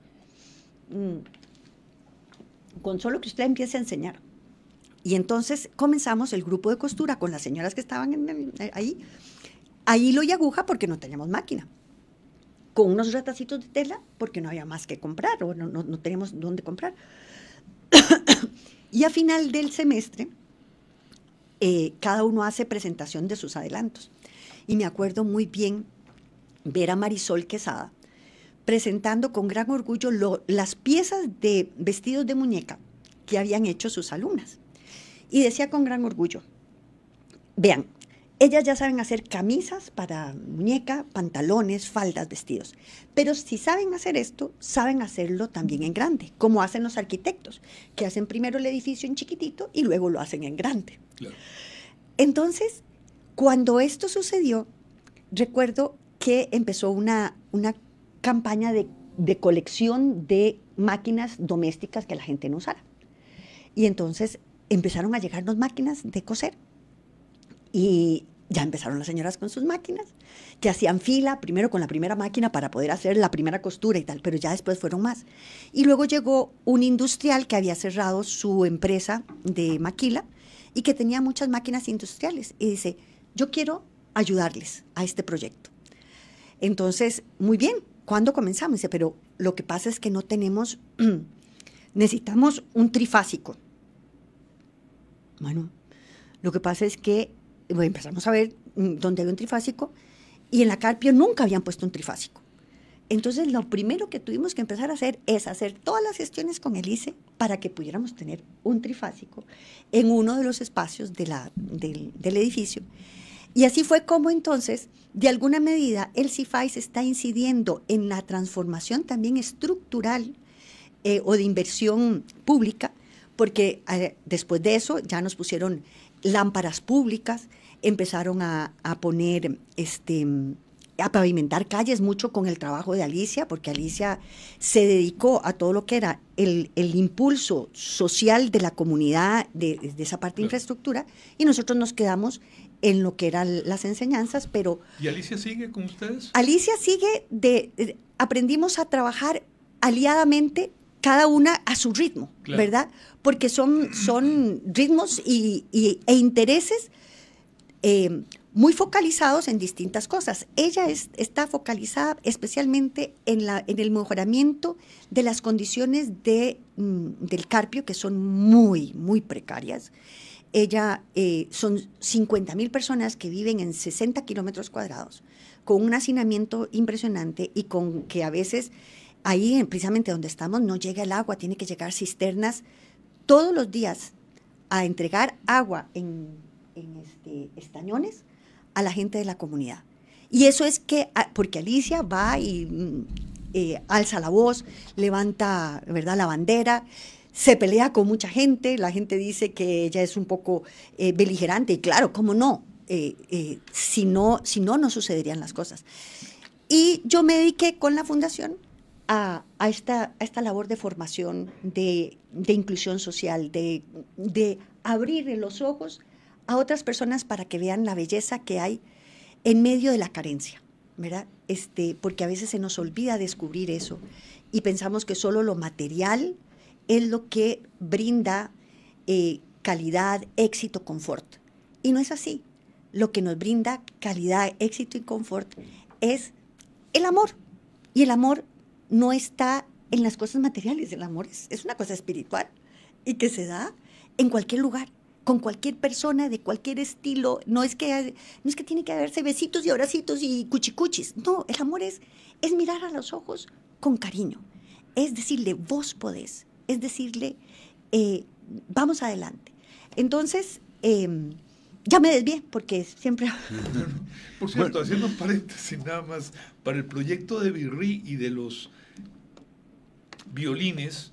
Con solo que usted empiece a enseñar. Y entonces comenzamos el grupo de costura con las señoras que estaban ahí, a hilo y aguja porque no teníamos máquina. Con unos retacitos de tela porque no había más que comprar o no teníamos dónde comprar. Y a final del semestre, cada uno hace presentación de sus adelantos. Y me acuerdo muy bien ver a Marisol Quesada presentando con gran orgullo las piezas de vestidos de muñeca que habían hecho sus alumnas. Y decía con gran orgullo, vean, ellas ya saben hacer camisas para muñeca, pantalones, faldas, vestidos. Pero si saben hacer esto, saben hacerlo también en grande, como hacen los arquitectos, que hacen primero el edificio en chiquitito y luego lo hacen en grande. Claro. Entonces, cuando esto sucedió, recuerdo que empezó una campaña de colección de máquinas domésticas que la gente no usara. Y entonces empezaron a llegarnos máquinas de coser. Y ya empezaron las señoras con sus máquinas, que hacían fila primero con la primera máquina para poder hacer la primera costura y tal, pero ya después fueron más. Y luego llegó un industrial que había cerrado su empresa de maquila y que tenía muchas máquinas industriales. Y dice, yo quiero ayudarles a este proyecto. Entonces, muy bien, ¿cuándo comenzamos? Dice, pero lo que pasa es que no tenemos, necesitamos un trifásico. Bueno, lo que pasa es que empezamos a ver dónde había un trifásico y en la Carpio nunca habían puesto un trifásico. Entonces, lo primero que tuvimos que empezar a hacer es hacer todas las gestiones con el ICE para que pudiéramos tener un trifásico en uno de los espacios del edificio. Y así fue como entonces, de alguna medida, el CIFAIS está incidiendo en la transformación también estructural o de inversión pública, porque después de eso ya nos pusieron lámparas públicas, empezaron a poner, a pavimentar calles, mucho con el trabajo de Alicia, porque Alicia se dedicó a todo lo que era el impulso social de la comunidad, de esa parte de infraestructura, y nosotros nos quedamos en lo que eran las enseñanzas, pero... ¿Y Alicia sigue con ustedes? Alicia sigue, aprendimos a trabajar aliadamente, cada una a su ritmo, claro, ¿verdad? Porque son ritmos e intereses muy focalizados en distintas cosas. Ella está focalizada especialmente en el mejoramiento de las condiciones del Carpio, que son muy, muy precarias. Ella son 50,000 personas que viven en 60 kilómetros cuadrados, con un hacinamiento impresionante y con que a veces ahí, precisamente donde estamos, no llega el agua, tiene que llegar cisternas todos los días a entregar agua en estañones a la gente de la comunidad. Y eso es porque Alicia va y alza la voz, levanta, ¿verdad?, la bandera, se pelea con mucha gente, la gente dice que ella es un poco beligerante, y claro, ¿cómo no? Si no sucederían las cosas. Y yo me dediqué con la fundación a esta labor de formación, de inclusión social, de abrir los ojos a otras personas para que vean la belleza que hay en medio de la carencia, ¿verdad? Porque a veces se nos olvida descubrir eso y pensamos que solo lo material es lo que brinda calidad, éxito, confort. Y no es así. Lo que nos brinda calidad, éxito y confort es el amor. Y el amor no está en las cosas materiales. El amor es una cosa espiritual y que se da en cualquier lugar, con cualquier persona, de cualquier estilo. No es que tiene que haberse besitos y abracitos y cuchicuchis. No, el amor es mirar a los ojos con cariño. Es decirle, vos podés. Es decirle, vamos adelante. Entonces, ya me desvié porque siempre... Por cierto, haciendo un paréntesis nada más, para el proyecto de Virrí y de los violines,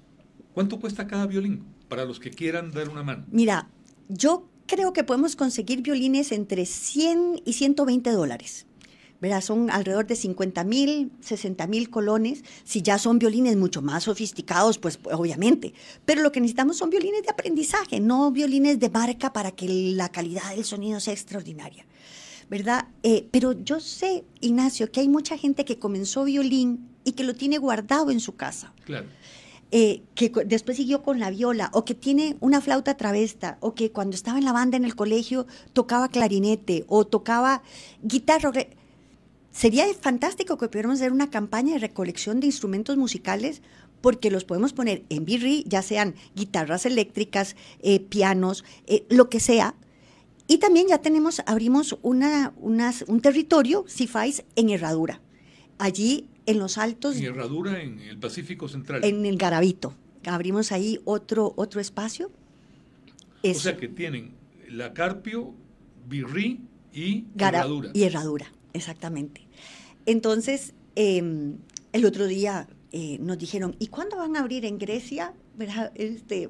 ¿cuánto cuesta cada violín? Para los que quieran dar una mano. Mira, yo creo que podemos conseguir violines entre $100 y $120. ¿Verdad? Son alrededor de 50,000, 60,000 colones. Si ya son violines mucho más sofisticados, pues obviamente. Pero lo que necesitamos son violines de aprendizaje, no violines de marca para que la calidad del sonido sea extraordinaria, ¿verdad? Pero yo sé, Ignacio, que hay mucha gente que comenzó violín y que lo tiene guardado en su casa. Claro. Que después siguió con la viola, o que tiene una flauta travesta, o que cuando estaba en la banda en el colegio tocaba clarinete, o tocaba guitarra. Sería fantástico que pudiéramos hacer una campaña de recolección de instrumentos musicales, porque los podemos poner en Virrí, ya sean guitarras eléctricas, pianos, lo que sea. Y también ya abrimos un territorio, CIFAIS, en Herradura. Allí en los altos... En Herradura, en el Pacífico Central. En el Garavito. Abrimos ahí otro espacio. O sea que tienen la Carpio, Virrí y Herradura. Y Herradura, exactamente. Entonces, el otro día nos dijeron, ¿y cuándo van a abrir en Grecia? ¿Verdad?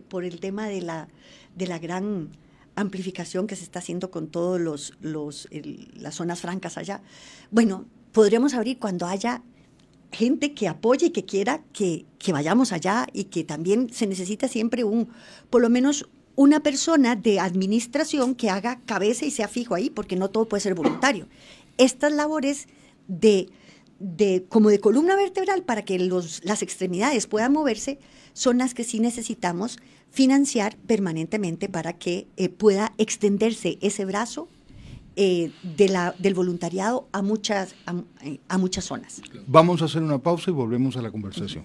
Por el tema de la gran amplificación que se está haciendo con todas las zonas francas allá. Bueno, podremos abrir cuando haya gente que apoye y que quiera que vayamos allá, y que también se necesita siempre por lo menos una persona de administración que haga cabeza y sea fijo ahí, porque no todo puede ser voluntario. Estas labores como de columna vertebral para que las extremidades puedan moverse son las que sí necesitamos financiar permanentemente para que pueda extenderse ese brazo del voluntariado a muchas zonas. Vamos a hacer una pausa y volvemos a la conversación.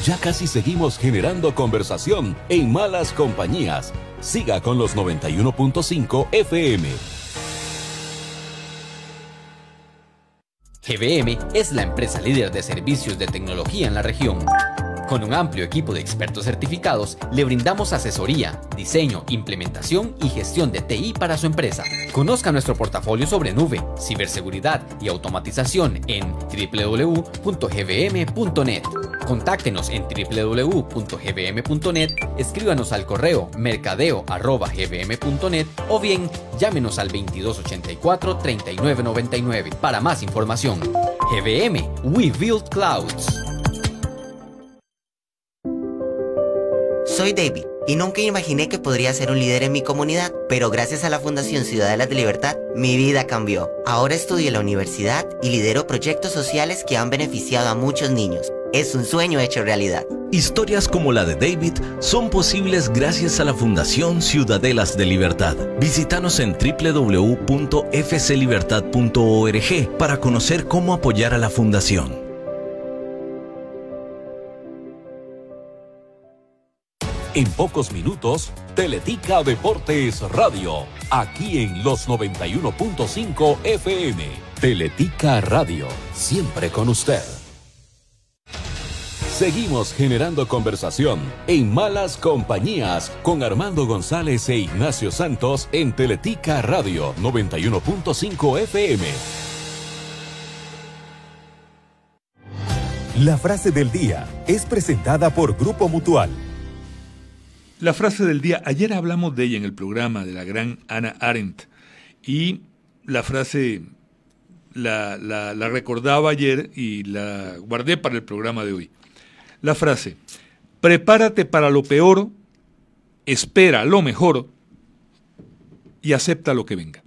Ya casi seguimos generando conversación en Malas Compañías. Siga con los 91.5 FM. GBM es la empresa líder de servicios de tecnología en la región. Con un amplio equipo de expertos certificados, le brindamos asesoría, diseño, implementación y gestión de TI para su empresa. Conozca nuestro portafolio sobre nube, ciberseguridad y automatización en www.gbm.net. Contáctenos en www.gbm.net, escríbanos al correo mercadeo@gbm.net o bien llámenos al 2284-3999 para más información. GBM, We Build Clouds. Soy David y nunca imaginé que podría ser un líder en mi comunidad, pero gracias a la Fundación Ciudadelas de Libertad, mi vida cambió. Ahora estudio en la universidad y lidero proyectos sociales que han beneficiado a muchos niños. Es un sueño hecho realidad. Historias como la de David son posibles gracias a la Fundación Ciudadelas de Libertad. Visítanos en www.fclibertad.org para conocer cómo apoyar a la Fundación. En pocos minutos, Teletica Deportes Radio, aquí en los 91.5 FM. Teletica Radio, siempre con usted. Seguimos generando conversación en Malas Compañías con Armando González e Ignacio Santos en Teletica Radio 91.5 FM. La frase del día es presentada por Grupo Mutual. La frase del día, ayer hablamos de ella en el programa de la gran Hannah Arendt y la frase la recordaba ayer y la guardé para el programa de hoy. La frase, prepárate para lo peor, espera lo mejor y acepta lo que venga.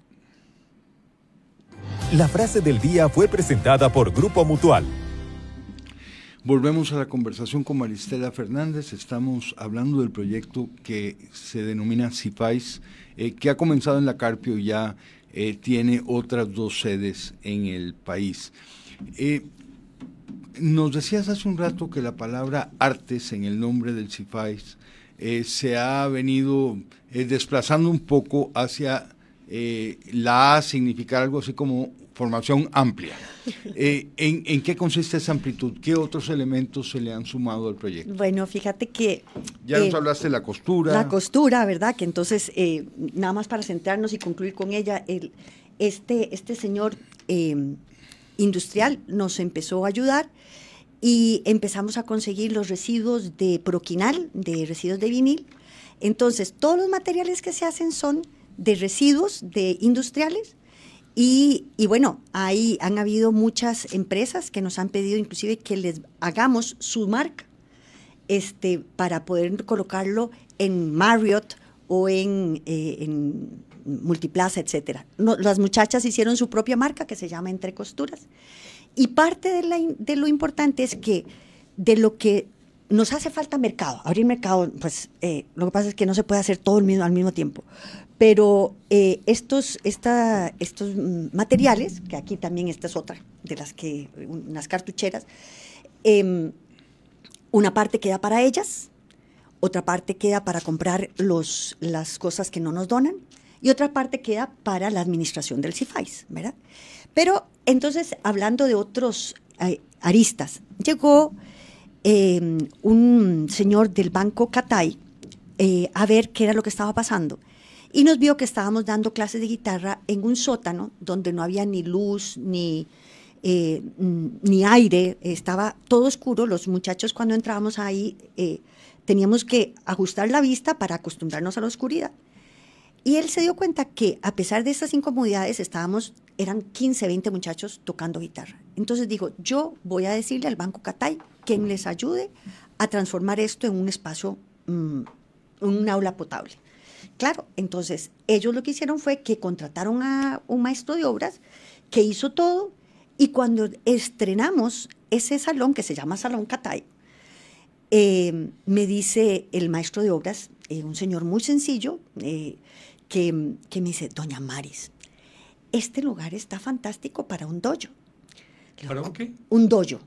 La frase del día fue presentada por Grupo Mutual. Volvemos a la conversación con Maristela Fernández. Estamos hablando del proyecto que se denomina CIFAIS, que ha comenzado en la Carpio y ya tiene otras 2 sedes en el país. Nos decías hace un rato que la palabra artes en el nombre del CIFAIS se ha venido desplazando un poco hacia la A, significar algo así como formación amplia. ¿En qué consiste esa amplitud? ¿Qué otros elementos se le han sumado al proyecto? Bueno, fíjate que... Ya nos hablaste de la costura. La costura, ¿verdad? Que entonces, nada más para centrarnos y concluir con ella, este señor industrial nos empezó a ayudar y empezamos a conseguir los residuos de proquinal, de residuos de vinil. Entonces, todos los materiales que se hacen son de residuos de industriales. Y bueno, ahí han habido muchas empresas que nos han pedido inclusive que les hagamos su marca para poder colocarlo en Marriott o en Multiplaza, etcétera. No, las muchachas hicieron su propia marca que se llama Entre Costuras. Y parte de lo importante es que de lo que nos hace falta mercado, abrir mercado, pues lo que pasa es que no se puede hacer todo al mismo tiempo. Pero estos materiales, que aquí también esta es otra de unas cartucheras, una parte queda para ellas, otra parte queda para comprar las cosas que no nos donan y otra parte queda para la administración del CIFAIS, ¿verdad? Pero entonces, hablando de otros aristas, llegó un señor del Banco Catay a ver qué era lo que estaba pasando. Y nos vio que estábamos dando clases de guitarra en un sótano donde no había ni luz, ni aire, estaba todo oscuro. Los muchachos cuando entrábamos ahí teníamos que ajustar la vista para acostumbrarnos a la oscuridad. Y él se dio cuenta que a pesar de estas incomodidades eran 15, 20 muchachos tocando guitarra. Entonces dijo, yo voy a decirle al Banco Catay que les ayude a transformar esto en un espacio, un aula potable. Claro, entonces ellos lo que hicieron fue que contrataron a un maestro de obras que hizo todo y cuando estrenamos ese salón que se llama Salón Catay, me dice el maestro de obras, un señor muy sencillo, que me dice, doña Maris, este lugar está fantástico para un dojo. ¿Para un qué? Un dojo.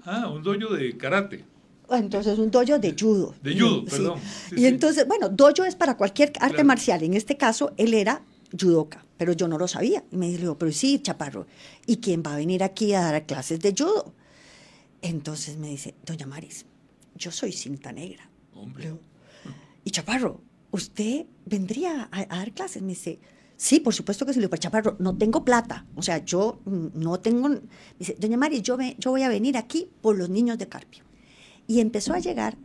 Ah, un dojo de karate. Entonces, un dojo de judo. De judo, perdón. Sí. Y entonces, bueno, dojo es para cualquier arte marcial. En este caso, él era judoka, pero yo no lo sabía. Y me dijo, pero sí, chaparro, ¿y quién va a venir aquí a dar clases de judo? Entonces me dice, doña Maris, yo soy cinta negra. Hombre. Y Chaparro, ¿usted vendría a dar clases? Me dice, sí, por supuesto que sí. Le digo, pero Chaparro, no tengo plata. O sea, yo no tengo... Me dice, doña Mari, yo voy a venir aquí por los niños de Carpio. Y empezó a llegar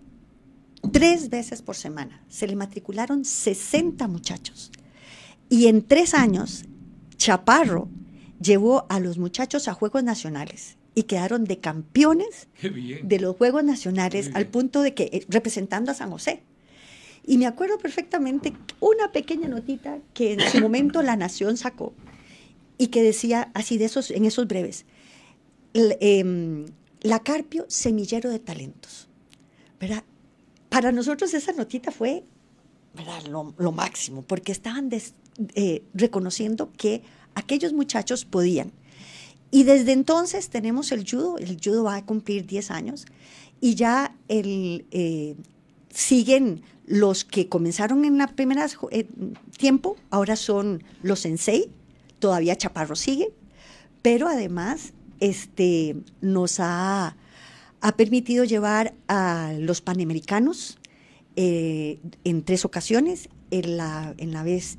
3 veces por semana. Se le matricularon 60 muchachos. Y en 3 años, Chaparro llevó a los muchachos a Juegos Nacionales y quedaron de campeones de los Juegos Nacionales al punto de que, representando a San José. Y me acuerdo perfectamente una pequeña notita que en su momento La Nación sacó y que decía así en esos breves, la Carpio, semillero de talentos, ¿verdad? Para nosotros esa notita fue, ¿verdad?, lo máximo, porque estaban reconociendo que aquellos muchachos podían. Y desde entonces tenemos el judo va a cumplir 10 años, y ya siguen los que comenzaron en la primera tiempo, ahora son los sensei, todavía Chaparro sigue, pero además nos ha permitido llevar a los Panamericanos en 3 ocasiones. En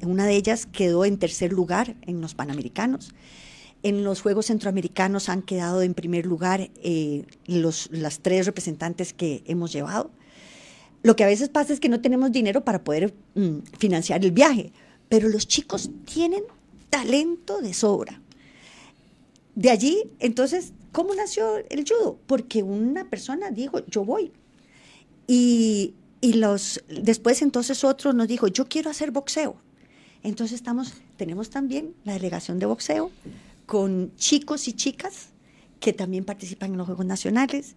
una de ellas quedó en tercer lugar en los Panamericanos. En los Juegos Centroamericanos han quedado en primer lugar las 3 representantes que hemos llevado. Lo que a veces pasa es que no tenemos dinero para poder financiar el viaje, pero los chicos tienen talento de sobra. De allí, entonces, ¿cómo nació el judo? Porque una persona dijo, yo voy. Y después entonces otro nos dijo, yo quiero hacer boxeo. Entonces tenemos también la delegación de boxeo con chicos y chicas que también participan en los Juegos Nacionales.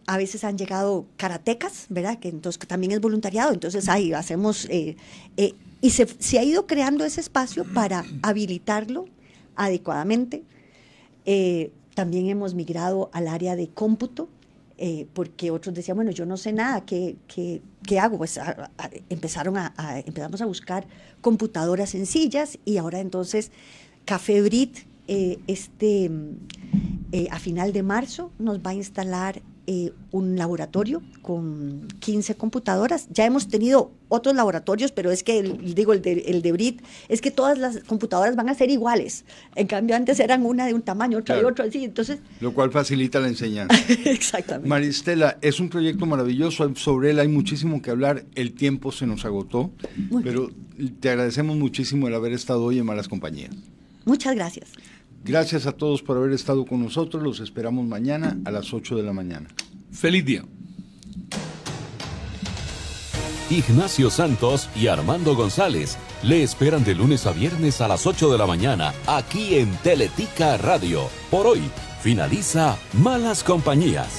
A veces han llegado karatecas, ¿verdad? Que entonces que también es voluntariado, entonces ahí hacemos, y se ha ido creando ese espacio para habilitarlo adecuadamente. También hemos migrado al área de cómputo, porque otros decían, bueno, yo no sé nada, ¿qué hago? Pues empezamos a buscar computadoras sencillas, y ahora entonces Café Brit, a final de marzo nos va a instalar un laboratorio con 15 computadoras. Ya hemos tenido otros laboratorios, pero es que, el de Brit, es que todas las computadoras van a ser iguales. En cambio, antes eran una de un tamaño, otra de otro, así. Entonces, lo cual facilita la enseñanza. Exactamente. Maristela, es un proyecto maravilloso. Sobre él hay muchísimo que hablar. El tiempo se nos agotó, pero te agradecemos muchísimo el haber estado hoy en Malas Compañías. Muchas gracias. Gracias a todos por haber estado con nosotros. Los esperamos mañana a las 8 de la mañana. Feliz día. Ignacio Santos y Armando González le esperan de lunes a viernes a las 8 de la mañana aquí en Teletica Radio. Por hoy finaliza Malas Compañías.